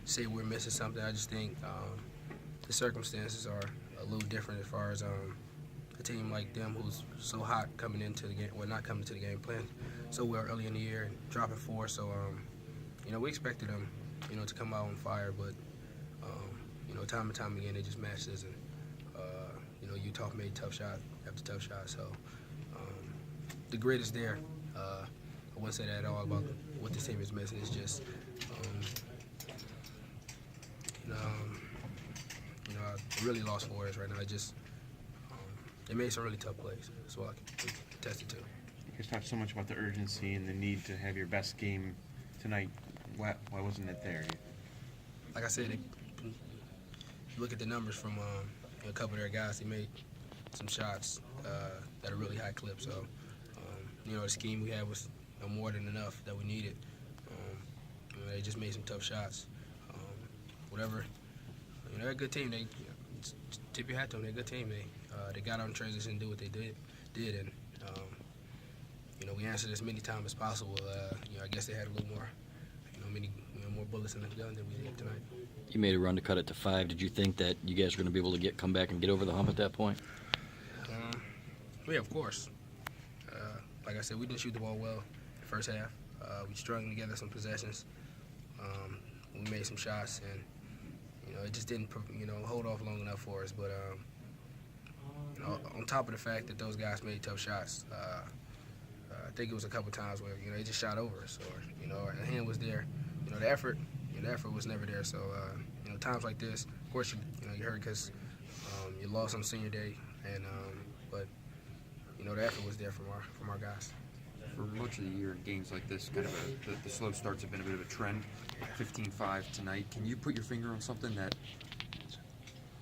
say we're missing something. I just think the circumstances are a little different as far as a team like them who's so hot coming into the game, well, not coming to the game, playing so well early in the year and dropping 4. So, we expected them, to come out on fire, but, time and time again, they just matched us. And, Utah made tough shot after tough shot. So, the grit is there. I wouldn't say that at all about what this team is missing. It's just, I really lost for us right now. They made some really tough plays. That's what I can attest it to. You guys talked so much about the urgency and the need to have your best game tonight. Why wasn't it there? Like I said, if you look at the numbers from a couple of their guys. They made some shots at a really high clip. So, the scheme we had was more than enough that we needed. They just made some tough shots. Whatever. They're a good team. They tip your hat to them. They're a good team. They got out in transition and do what they did, and we answered as many times as possible. I guess they had a little more, more bullets in the gun than we did tonight. You made a run to cut it to 5. Did you think that you guys were going to be able to come back and get over the hump at that point? Yeah, of course. Like I said, we didn't shoot the ball well the first half. We strung together some possessions. We made some shots, and it just didn't hold off long enough for us. But on top of the fact that those guys made tough shots, I think it was a couple times where they just shot over us, or our hand was there. The effort was never there. So times like this, of course you hurt because you lost on senior day, and but the effort was there from our guys. For much of the year, in games like this, kind of the slow starts have been a bit of a trend. 15-5 tonight. Can you put your finger on something that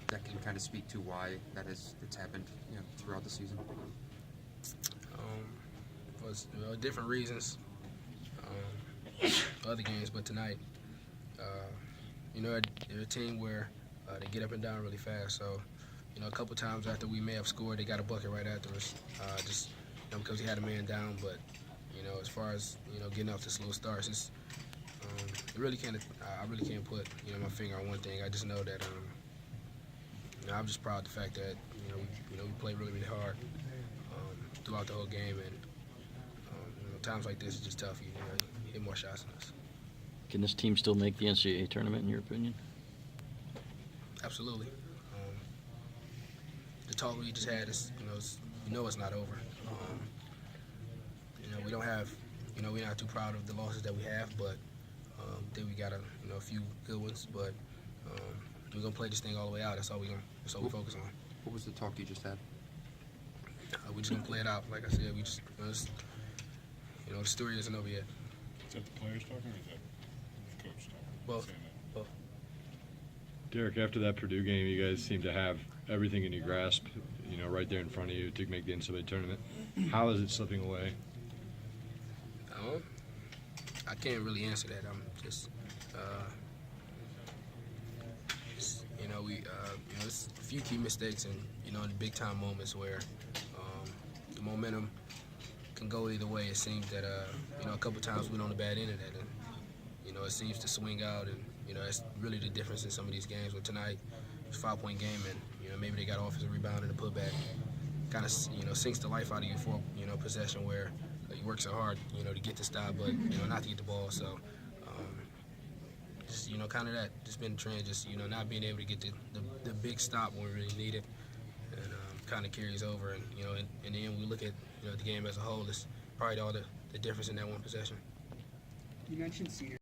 can kind of speak to why it's happened throughout the season? Was different reasons. Other games, but tonight, they're a team where they get up and down really fast. So, a couple times after we may have scored, they got a bucket right after us, just because he had a man down. But as far as getting off to slow starts, it's I really can't put my finger on one thing. I just know that I'm just proud of the fact that we played really really hard throughout the whole game, and times like this is just tough. You hit more shots than us. Can this team still make the NCAA tournament, in your opinion? Absolutely. The talk we just had is, it's not over. We don't have, we're not too proud of the losses that we have, but I think we got a few good ones. But we're gonna play this thing all the way out. That's all we focus on. What was the talk you just had? We're just gonna play it out. Like I said, we just, the story isn't over yet. Is that the players talking, or is that the coach talking? Both. Derrick, after that Purdue game, you guys seem to have everything in your grasp, right there in front of you to make the NCAA tournament. How is it slipping away? I can't really answer that. I'm just, it's a few key mistakes and, in the big time moments where the momentum can go either way. It seems that, a couple times we're on the bad end of that, and, it seems to swing out, and, that's really the difference in some of these games. But tonight, it's a 5-point game, and, maybe they got offensive rebound and a putback. Kind of, sinks the life out of you for, possession where you work so hard, to get the stop, but, not to get the ball. So, just, kind of that, just been the trend, just, not being able to get the big stop when we really need it, and kind of carries over. And, in the end, we look at, the game as a whole, it's probably all the difference in that one possession. You mentioned senior.